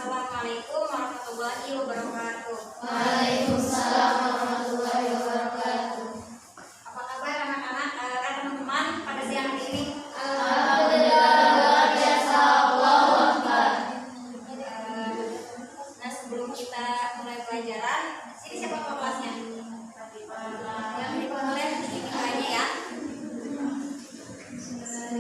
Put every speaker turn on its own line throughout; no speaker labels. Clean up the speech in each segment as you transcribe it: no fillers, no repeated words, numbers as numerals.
Assalamualaikum warahmatullahi wabarakatuh.
Waalaikumsalam warahmatullahi wabarakatuh.
Apa kabar anak-anak dan teman-teman pada siang hari ini?
Alhamdulillah luar biasa. Allahu Akbar.
Nah, sebelum kita mulai pelajaran, sini siapa kepala kelasnya? Yang boleh dimulainya ya.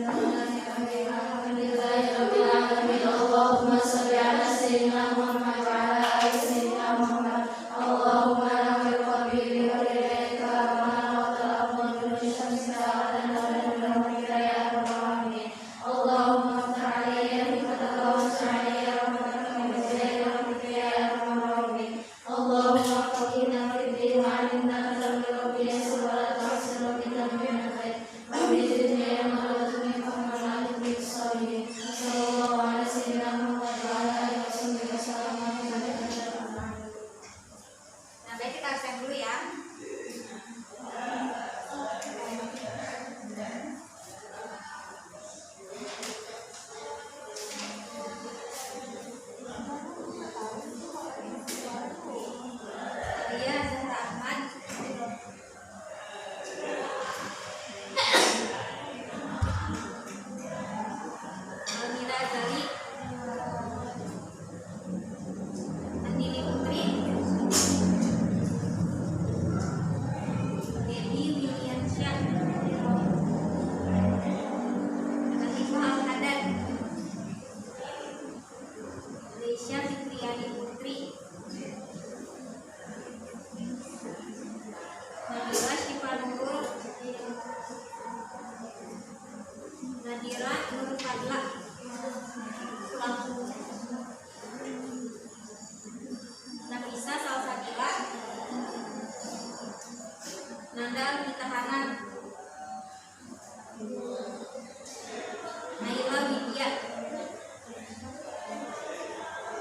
Alhamdulillahirabbil alamin. Allahumma shalli ala sayyidina Muhammad wa ala ali sayyidina Muhammad. Allahumma nawwir qalbi bi nuri ilaika wa ta'awwal bi syamsi sa'atan wa nurika ya rabbal alamin. Allahumma iftah alayya hikmataka wa sa'alayya rahmataka min fadlika wa rahmatika ya arhamar rahimin. Allahumma faqihna fid din wa 'allimna tawil rabbi yasir wa la tu'sir wa qina min khair. Rabbi zidni ilma wa zidni fahman wa zidni salihin. Sallallahu ala sayyidina Muhammad wa ala alihi wasallam wa sallam.
Nah, baik kita absen dulu ya. Iya, Zahra Ahmad. Almira Zali. Andini Putri. Debbie Williamsyah. Latifah Al-Haddad. Lesya Fitriani Putri. Nadira Syifa Nurul. Nadira Nur Fadla. Nafisa Salsabila. Nanda Gita Hanan. Naila Widya.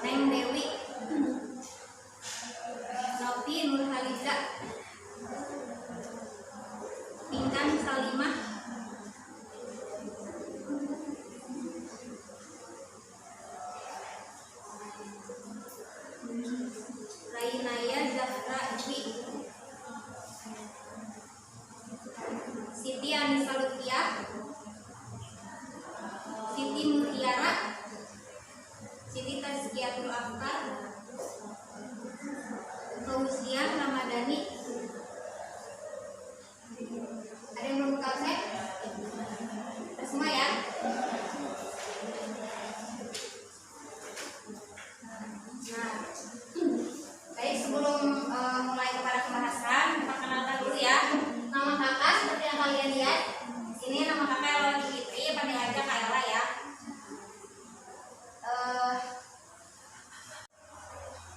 Neng Dewi. Novi Nurhaliza. Pinkan Salimah. Rainaya Zahra Dwi. Siti Anissa Lutfiah. Siti Mutiara. Siti Tazkiyatul Afkar. Fauziah Ramadhani. Ada yang belum buka absen? Kita semua ya. Nah, baik, sebelum mulai kepada pembahasan, perkenalkan dulu ya. Nama kakak seperti yang kalian lihat. Ini nama kakak Ella Fitri, panggil aja Kak Ella ya.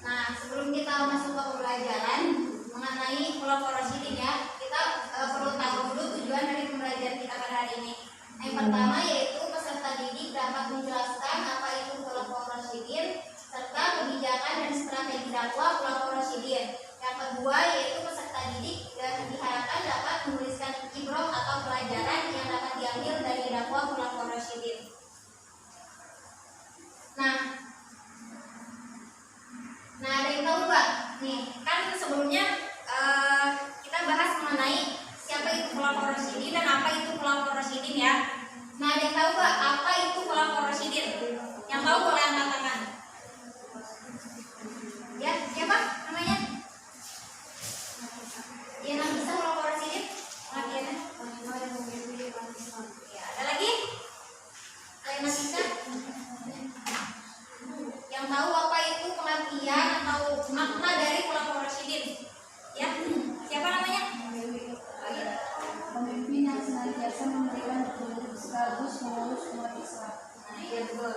Nah, sebelum kita masuk ke pembelajaran mengenai khulafaur rasyidin ya, kita perlu tahu dulu tujuan dari pembelajaran kita pada hari ini. Yang pertama yaitu peserta didik dapat menjelaskan apa itu khulafaur rasyidin serta kebijakan dan strategi dakwah khulafaur rasyidin. Yang kedua yaitu peserta didik dan diharapkan dapat menuliskan ibrah atau pelajaran yang dapat diambil dari dakwah khulafaur rasyidin. Nah, ada yang tahu nggak? Nih, kan sebelumnya kita bahas mengenai siapa itu khulafaur rasyidin dan apa itu khulafaur rasyidin ya. Nah, ada yang tahu nggak apa itu khulafaur rasyidin? Yang tahu boleh angkat tangan. Ya, siapa namanya? Ya, Nafisa khulafaur rasyidin. Pengertiannya? Ya, ada lagi? Selain Nafisa? Yang tahu apa itu pengertian atau makna dari khulafaur rasyidin? Ya, siapa namanya?
Pemimpin yang senantiasa memberikan petunjuk sekaligus mengurus umat Islam.
Nah, iya betul.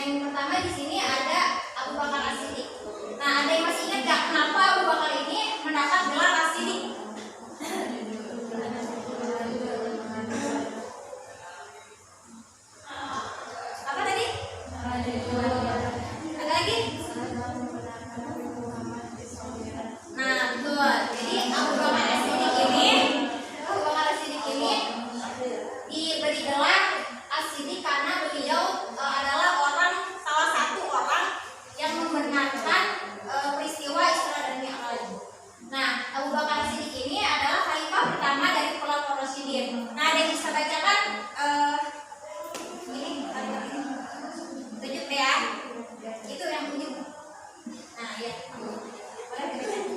Yang pertama di sini ada Abu Bakar As-Siddiq. Nah, ada yang masih ingat nggak kenapa Abu Bakar ini mendapat gelar As-Siddiq? Apa tadi? Ada lagi? Nah, betul. Jadi Abu Bakar As-Siddiq ini diberi gelar As-Siddiq karena beliau adalah salah satu orang yang membenarkan peristiwa Isra dan Mi'raj. Nah, Abu Bakar As-Siddiq ini adalah khalifah pertama dari Khulafaur Rasyidin. Nah, ada yang bisa bacakan ini kalimat ini. Tunjuk deh ya. Itu yang tunjuk. Nah, ya. Boleh dibaca.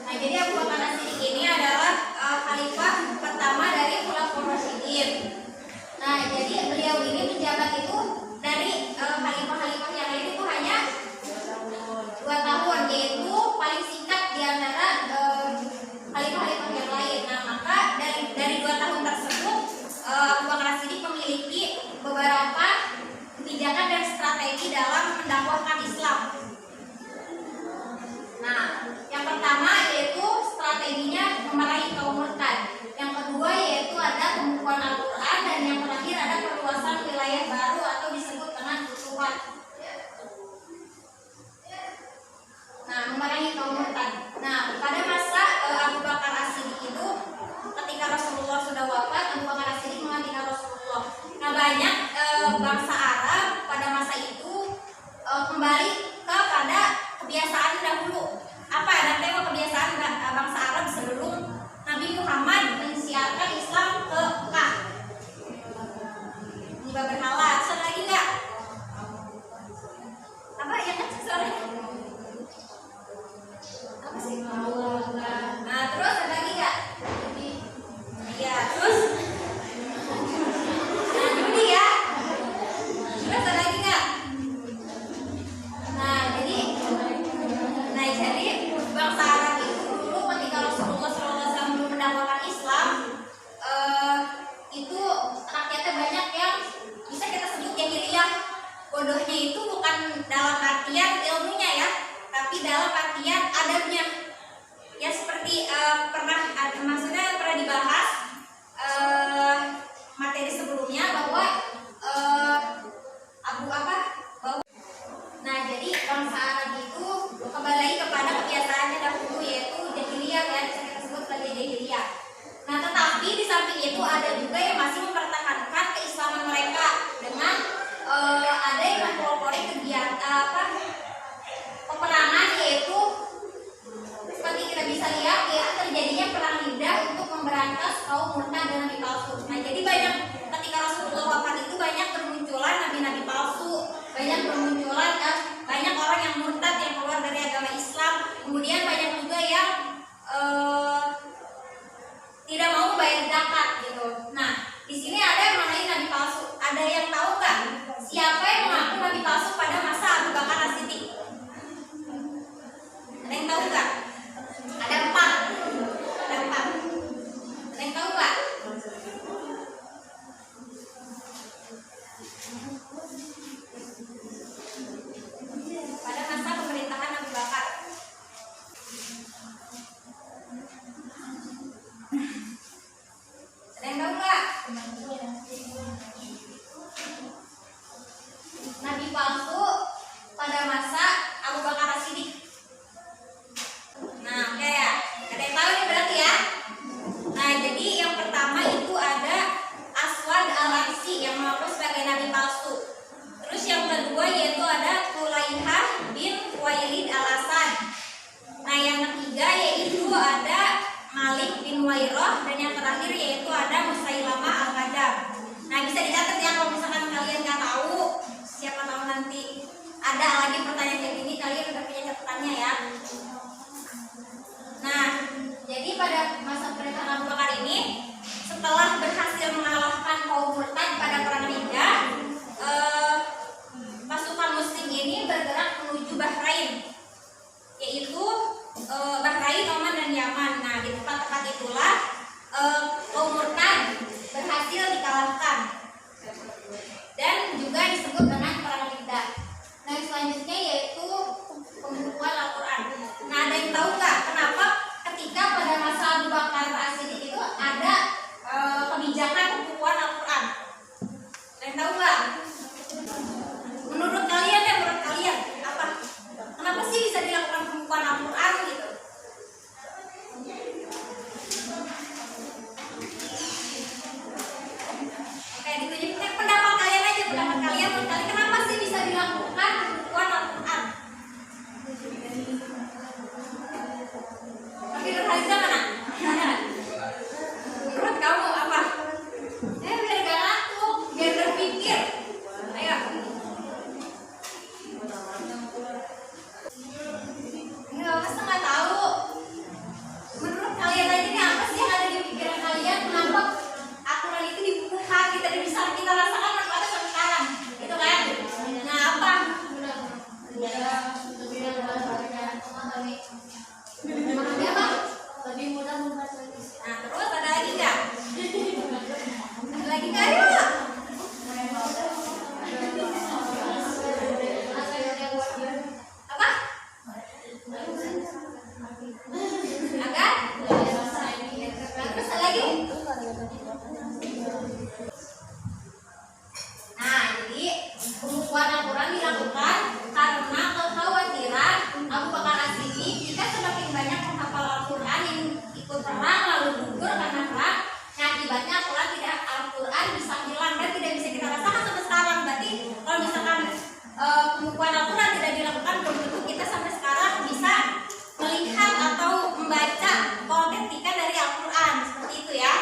Nah, jadi Abu Bakar As-Siddiq ini adalah khalifah pertama dari Khulafaur Rasyidin. Nah, jadi beliau ini menjabat itu dari khalifah-khalifah yang lain itu hanya 2 tahun, yaitu paling singkat di antara khalifah-khalifah yang lain. Nah, maka dari 2 tahun tersebut Abu Bakar As-Siddiq memiliki beberapa kebijakan dan strategi dalam mendakwahkan Islam. Nah, yang pertama yaitu strateginya memarahi kaum murtad. Yang kedua yaitu ada pembukuan Al-Quran, dan yang terakhir ada perluasan wilayah baru atau disebut dengan futuhat. Nah, memarahi kaum murtad. Nah, pada masa Abu Bakar As-Siddiq itu, ketika Rasulullah sudah wafat, Abu Bakar As-Siddiq menggantikan Rasulullah. Nah, banyak bangsa Arab pada masa itu kembali kepada kebiasaan dahulu. Apa ada tema kebiasaan bangsa Arab sebelum Nabi Muhammad mensiarkan Islam ke Mekah? Menyembah berhala. Ada lagi nggak? Apa yang kecil suaranya? Apa sih? Nah, terus ada lagi nggak? Iya, terus? Nah, judi ya. Terus ada lagi nggak? Nah, jadi bangsa Arab itu dulu ketika Rasulullah SAW belum mendakwahkan Islam, itu rakyatnya banyak yang bisa kita sebut jahiliyah. Bodohnya itu bukan dalam artian ilmunya ya, tapi dalam artian adabnya. Ya seperti maksudnya pernah dibahas materi sebelumnya bahwa nah, jadi bangsa Arab itu kembali kepada kebiasaannya dahulu, yaitu jahiliyah ya, bisa kita sebut sebagai jahiliyah. Nah, tetapi di samping itu ada juga yang masih mempertahankan keislaman mereka dengan ada yang mempelopori kegiatan peperangan, yaitu seperti kita bisa lihat yaitu terjadinya perang Riddah untuk memberantas kaum murtad dan nabi palsu. Nah, jadi banyak ketika Rasulullah wafat itu banyak bermunculan nabi-nabi palsu, banyak bermunculan banyak orang yang murtad yang keluar dari agama Islam. Kemudian banyak juga yang tidak mau membayar zakat gitu. Nah, di sini ada yang mengenai nabi palsu. Ada yang tahu nggak siapa yang mengaku nabi palsu pada masa Abu Bakar As-Siddiq? Ada yang tahu nggak? Ada 4. Ada 4. Ada yang tahu nggak? Pada masa pemerintahan Abu Bakar. Ada yang tahu nggak? Nabi palsu pada masa Abu Bakar As-Siddiq. Nah, oke ya. Ada yang tahu nih berarti ya? Nah, jadi yang pertama itu ada Aswad Al-Ansi yang mengaku sebagai nabi palsu. Terus yang kedua yaitu ada Tulaihah bin Khuwailid Al-Asad. Nah, yang ketiga yaitu ada Malik bin Wairah, dan yang terakhir yaitu ada Musailamah Al-Kadzab. Nah, bisa dicatat ya kalau misalkan kalian nggak tahu, siapa tahu nanti ada lagi pertanyaan kayak gini, kalian udah punya catatannya ya. Nah, jadi pada masa pemerintahan Abu Bakar ini, setelah berhasil mengalahkan kaum murtad pada perang Riddah, pasukan Muslim ini bergerak menuju Bahrain, yaitu Bahrain, Oman, dan Yaman. Nah, di tempat-tempat itulah kaum Murtad berhasil dikalahkan dan juga disebut dengan perang Riddah. Nah, selanjutnya yaitu pembukuan Al-Quran. Nah, ada yang tahu nggak kenapa ketika pada masa Abu Bakar As-Siddiq itu ada kebijakan pembukuan Al-Quran? Ada yang tahu nggak? Menurut kalian apa? Kenapa sih bisa dilakukan pembukuan Al-Quran gitu? Oke, ditunjukkan pendapat kalian aja, pendapat kalian menurut kalian kenapa sih bisa dilakukan pembukuan Al-Quran? Oke, Nur Haliza mana? Menurut kamu apa? Biar gak ngantuk, biar berpikir. Ayo. Enggak, masa nggak tahu? Menurut kalian aja nih apa sih yang ada di pikiran kalian? Kenapa aturan itu dibukukan? Kita bisa kita rasakan manfaatnya sampai sekarang, gitu kan? Nah, apa? Memahami apa?
Lebih mudah membacanya.
Nah, terus ada lagi nggak? Ada lagi nggak? Ayo. Apa? Agar? Terus ada lagi? Nah, jadi pembukuan Al-Quran dilakukan karena kekhawatiran Abu Bakar As-Siddiq jika semakin banyak menghafal Al-Quran yang ikut perang lalu gugur karena perang. Nah, akibatnya Al-Quran bisa hilang dan tidak bisa kita rasakan sampai sekarang. Berarti kalau misalkan pembukuan Al-Quran tidak dilakukan, belum tentu kita sampai sekarang bisa melihat atau membaca autentikan dari Al-Quran seperti itu ya.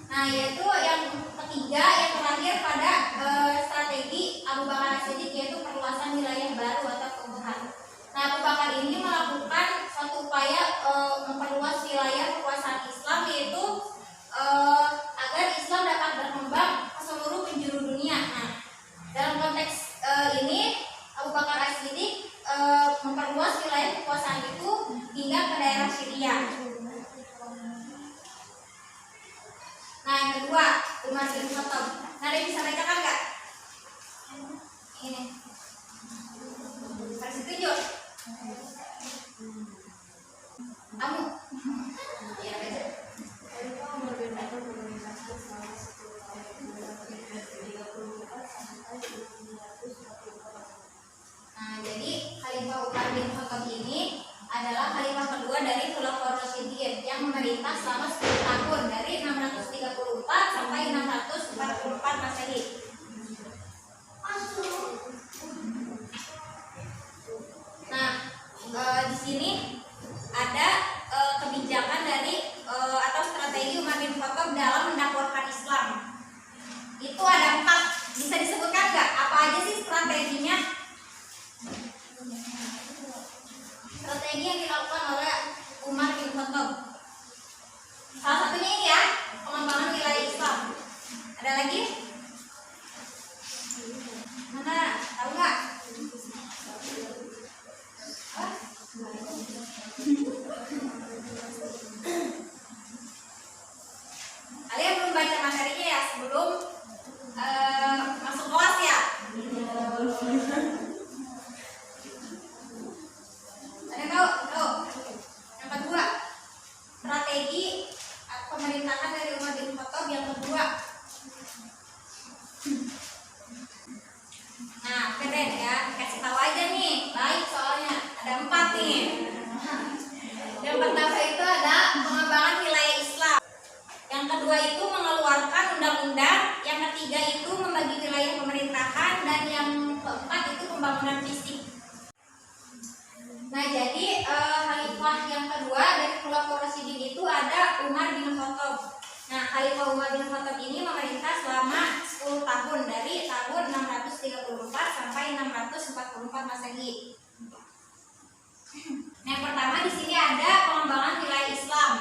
Nah, yaitu yang ketiga, yang terakhir pada strategi Abu Bakar As-Siddiq, yaitu perluasan wilayah baru atau kebutuhan. Nah, Abu Bakar ini melakukan suatu upaya memperluas wilayah kekuasaan Islam, yaitu agar Islam dapat berkembang ke seluruh penjuru dunia. Nah, dalam konteks ini Abu Bakar As-Siddiq memperluas wilayah kekuasaan itu hingga ke daerah Syria. Nah, yang kedua, Umar bin Khattab. Nah, ada yang bisa bacakan nggak? Ini. Harus setuju? Kamu? Iya, baca. Nah, jadi Khalifah Umar bin Khattab ini adalah khalifah kedua dari Khulafaur Rasyidin yang memerintah selama 10 tahun dari 634 sampai 644 Masehi. Nah, di sini ada kebijakan dari atau strategi Umar bin Khattab dalam mendakwahkan Islam. Itu ada 4. Bisa disebutkan nggak? Apa aja sih strateginya? Strategi yang dilakukan oleh Umar bin Khattab. Salah satunya ini ya, pengembangan wilayah Islam. Ada lagi? Mana? Tahu nggak? Kalian belum baca materinya ya sebelum masuk kelas ya? Ada yang tahu? Tahu? Yang kedua, strategi pemerintahan dari Umar bin Khattab yang kedua. Nah, keren ya, kasih tahu aja nih, baik soalnya ada 4 nih. Yang pertama itu ada pengembangan wilayah Islam. Yang kedua itu mengeluarkan undang-undang. Yang ketiga itu membagi wilayah pemerintahan, dan yang keempat itu pembangunan fisik. Nah, jadi khalifah yang kedua dari Khulafaur Rasyidin itu ada Umar bin Khattab. Nah, Khalifah Umar bin Khattab ini memerintah selama 10 tahun dari tahun 634 sampai 644 Masehi. Nah, yang pertama di sini ada pengembangan wilayah Islam.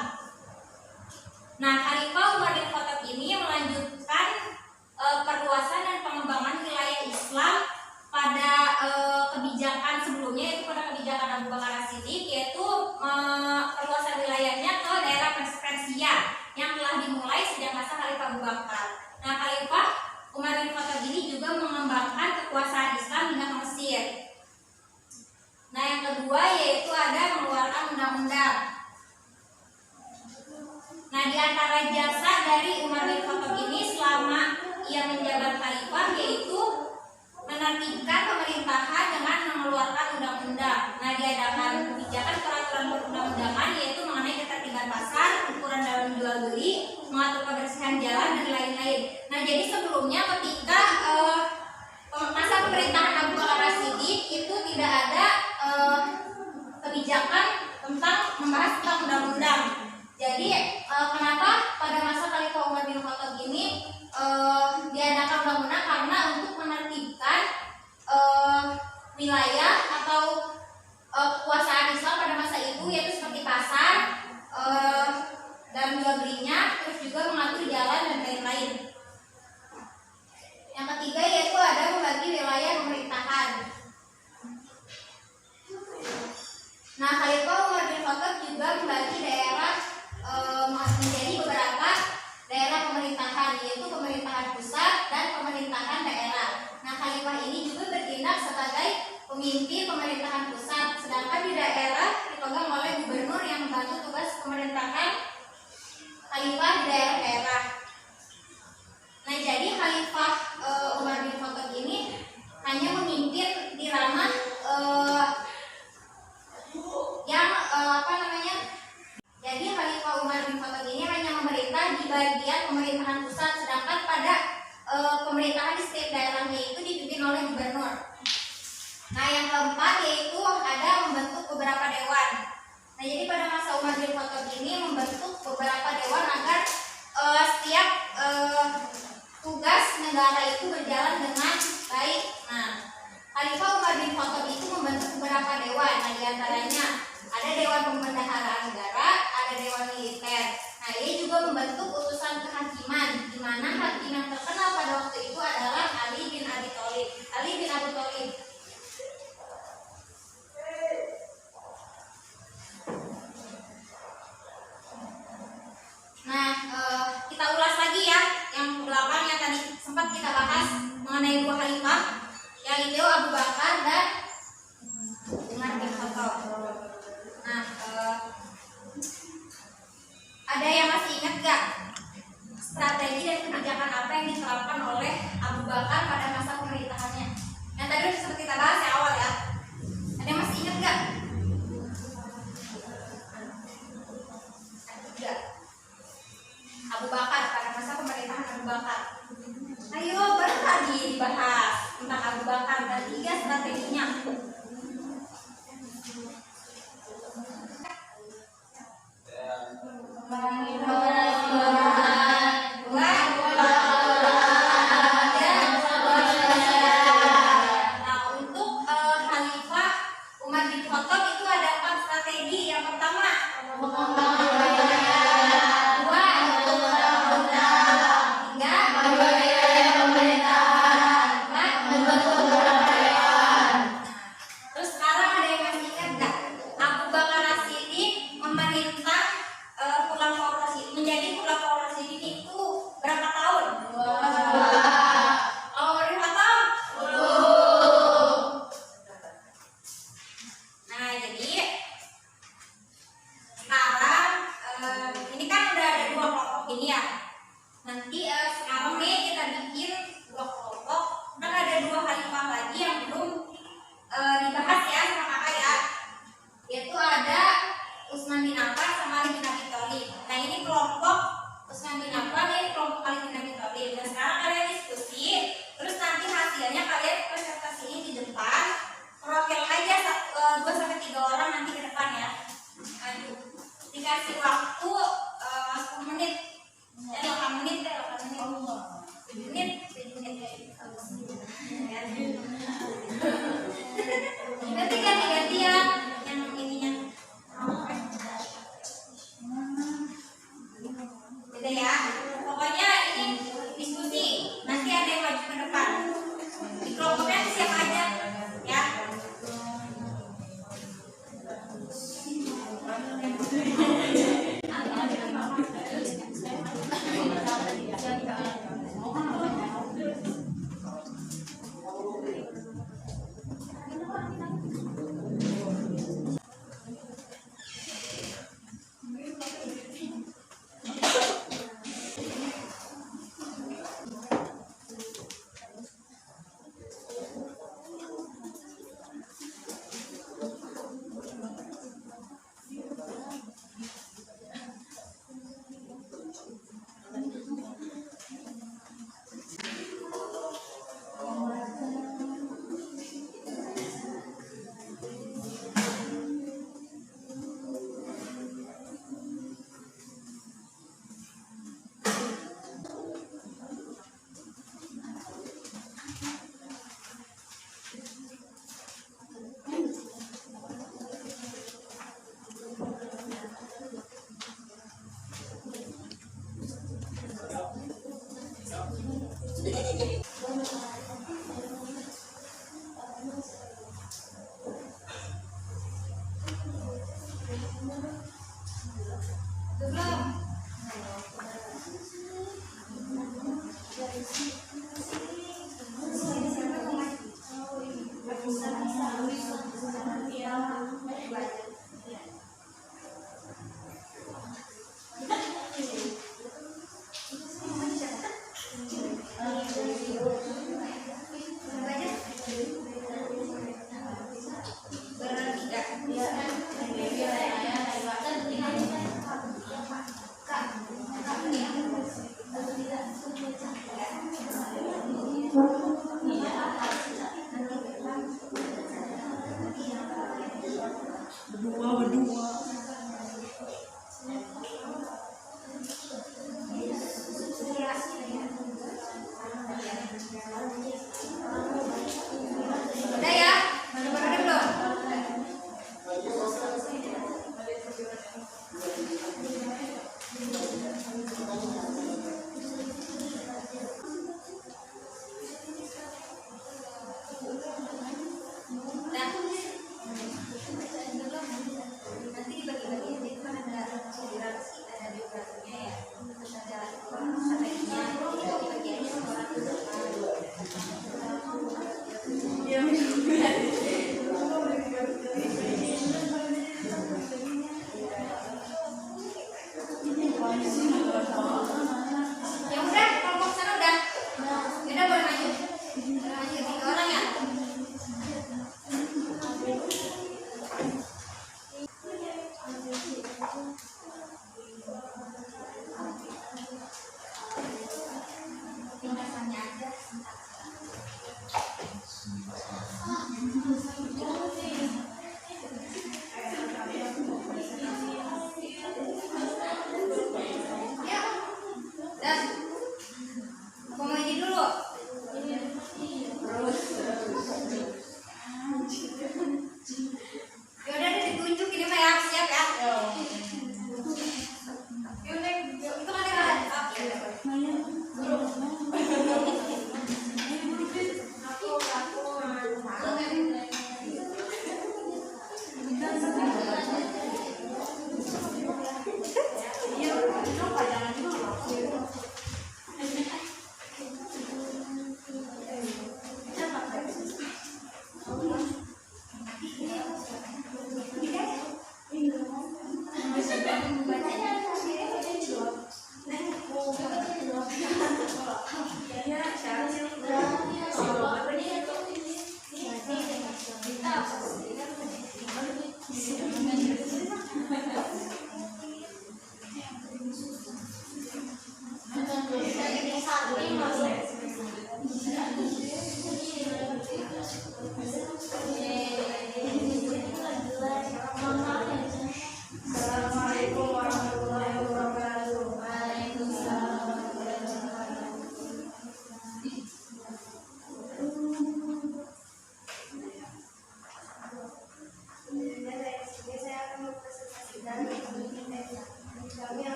Nah, Khalifah Umar bin Khattab ini melanjutkan perluasan wilayah atau kekuasaan Islam pada masa itu, yaitu seperti pasar dan jual belinya, terus juga mengatur jalan dan lain-lain. Yang ketiga yaitu ada membagi wilayah pemerintahan. Nah, Khalifah Umar bin Khattab juga membagi daerah menjadi beberapa daerah pemerintahan, yaitu pemerintahan pusat dan pemerintahan daerah. Nah, Khalifah ini juga bertindak sebagai pemimpin pemerintahan pusat, sedangkan di daerah dipegang oleh gubernur yang membantu tugas pemerintahan Khalifah di daerah-daerah. Nah, jadi Khalifah Umar bin Khattab ini hanya memimpin di ranah jadi Khalifah Umar bin Khattab ini hanya memerintah di bagian pemerintahan pusat, sedangkan pada pemerintahan di setiap daerahnya itu dipimpin oleh gubernur. Nah, yang keempat yaitu ada membentuk beberapa dewan. Nah, jadi pada masa Umar bin Khattab ini membentuk beberapa dewan agar setiap tugas negara itu berjalan dengan baik. Nah, Khalifah Umar bin Khattab itu membentuk beberapa dewan. Nah, diantaranya ada Dewan Pembendaharaan Negara, ada Dewan Militer. Nah, ia juga membentuk utusan kehakiman, di mana hakim yang terkenal pada waktu itu adalah Ali bin Abi Thalib. Ali bin Abi Thalib. Nah, kita ulas lagi ya yang belakang yang tadi sempat kita bahas mengenai dua khalifah, yaitu Abu Bakar dan Umar bin Khattab. Nah, ada yang masih ingat gak strategi dan kebijakan apa yang diterapkan oleh Abu Bakar pada masa pemerintahannya? Yang tadi sudah sempat kita bahas ya awal ya. Ada yang masih ingat gak? Ada. Abu Bakar pada masa pemerintahan Abu Bakar. Ayo, baru tadi dibahas tentang Abu Bakar dan 3 strateginya.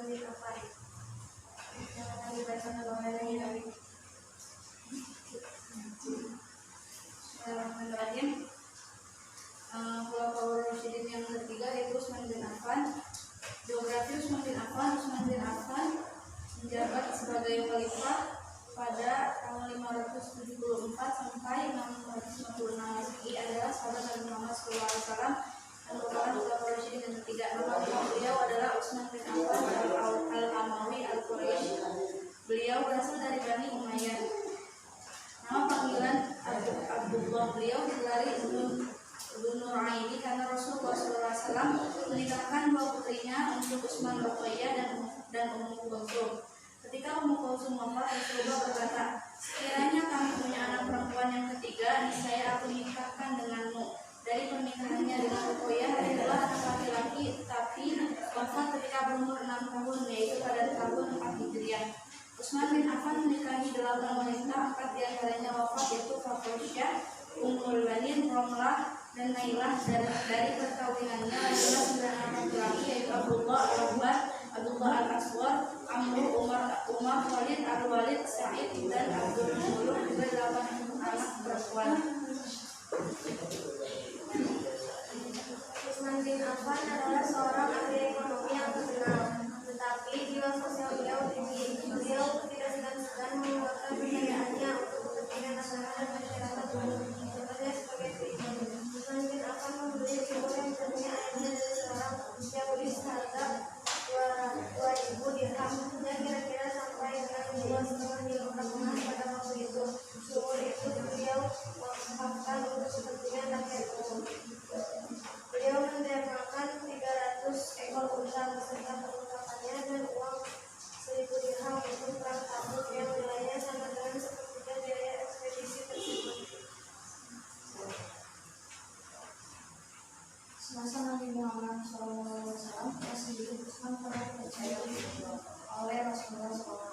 bin Affan. Yang akan dibacakan oleh Bismillahirrahmanirrahim. Khulafaur Rasyidin yang ketiga yaitu Utsman bin Affan. Biografi Utsman bin Affan. Utsman bin Affan menjabat sebagai khalifah pada tahun 574 sampai 656 Masehi. Adalah sahabat Nabi Muhammad SAW dan merupakan Khulafaur Rasyidin yang ketiga. Nama beliau adalah Utsman bin Affan al-Amawi al-Quraisy. Beliau berasal dari Bani Umayyah. Nama panggilan Abdullah, beliau digelari Ibnu Nuraini karena Rasulullah SAW menikahkan dua putrinya untuk Utsman Ruqayyah dan Ummu Kulsum. Ketika Ummu Kulsum wafat, Rasulullah berkata, "Sekiranya kamu punya anak perempuan yang ketiga, niscaya aku nikahkan denganmu." Dari pernikahannya dengan Ruqayyah adalah anak laki-laki, tapi wafat ketika berumur 6 tahun, yaitu pada tahun 4 Hijriah. Utsman bin Affan menikahi 8 wanita, 4 diantaranya wafat, yaitu Fathiyah, Ummul Banin, Romlah, dan Nailah. Dari perkawinannya adalah 9 anak laki-laki, yaitu Abdullah al-Abbad, Abdullah al-Aswar, Amru, Umar, Khalid, Al-Walid, Sa'id, dan Abdul Muluk, juga 8 anak perempuan. Utsman bin Affan adalah seorang ahli ekonomi yang terkenal, tetapi jiwa sosial beliau tinggi. Beliau tidak segan-segan mengeluarkan kekayaannya untuk kepentingan negara dan masyarakat umum, contohnya sebagai berikut. Utsman bin Affan membeli sumur yang tentunya airnya dari seorang Yahudi seharga 2.000 dirham yang kira-kira sampai dengan 2,5 kilogram emas pada waktu itu. Sumur itu beliau wakafkan untuk kepentingan rakyat umum. Beliau mendermakan 300 ekor unta beserta perlengkapannya dan uang 1.000 dirham untuk perang Tabuk yang nilainya sama dengan sepertiga biaya ekspedisi tersebut. Semasa Nabi Muhammad SAW masih hidup, Utsman pernah dipercaya oleh Rasulullah SAW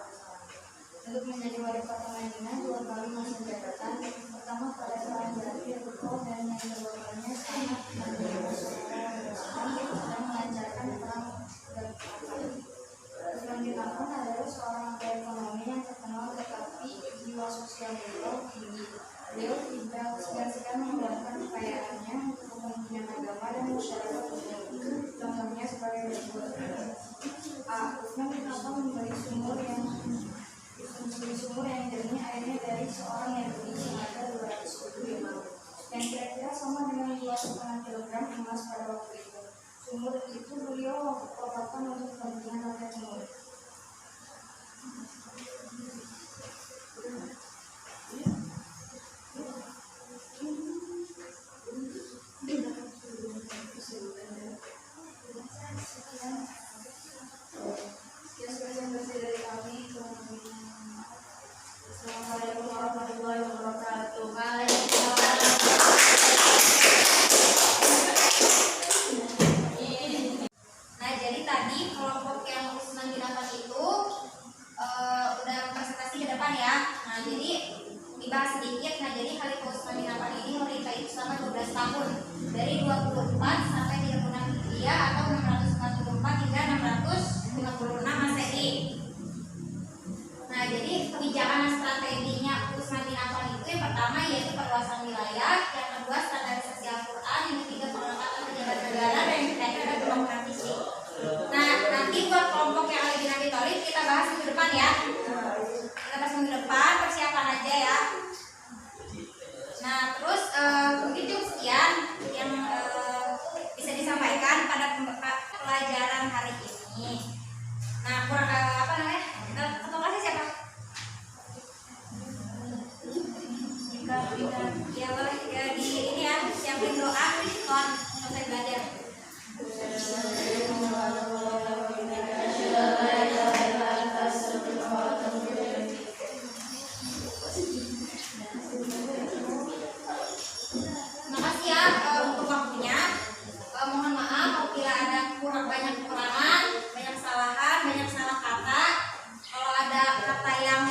untuk menjadi wali kota Madinah 2 kali masa jabatan. Pertama pada saat berakhir Ruko, dan yang keduanya saat Nabi Rasulullah SAW dan melancarkan perang Badar. Utsman bin Affan adalah seorang ahli ekonomi yang terkenal, tetapi jiwa sosial beliau tinggi. Beliau tidak segan-segan menggunakan kekayaannya untuk kepentingan agama dan masyarakat umum. Contohnya sebagai berikut. A. Utsman bin Affan membeli sumur yang jernih airnya dari seorang Yahudi seharga 200 dirham yang kira-kira sama dengan 2,5 kilogram emas pada waktu itu. Sumur itu beliau wakafkan untuk kepentingan rakyat umum. Assalamualaikum warahmatullahi wabarakatuh. Nah, jadi tadi kelompok yang Utsman bin Affan itu udah presentasi ke depan ya. Nah, jadi dibahas sedikit. Nah, jadi Khalifah Utsman bin Affan ini memerintah itu selama 12 tahun, dari 24 sampai 36 Hijriah atau 644 hingga 656 Masehi. Nah, jadi kebijakan dan strateginya Utsman bin Affan itu yang pertama yaitu perluasan wilayah, yang kedua standarisasi Al-Quran, yang ketiga pengelengkapan pejabat negara, dan yang terakhir ada demokratisasi. Nah, nanti buat kelompok yang Ali bin Abi Thalib kita bahas minggu depan ya. Kita bahas minggu depan, persiapan aja ya. Nah, terus mungkin cukup sekian yang bisa disampaikan pada pelajaran hari ini. Nah, kurang apa namanya? Ketua kelasnya siapa? Ya boleh ya, di ini ya, siapin doa, kon selesai belajar. Makasih ya untuk waktunya. Mohon maaf apabila ada banyak kekurangan, banyak kesalahan, banyak salah kata. Kalau ada kata yang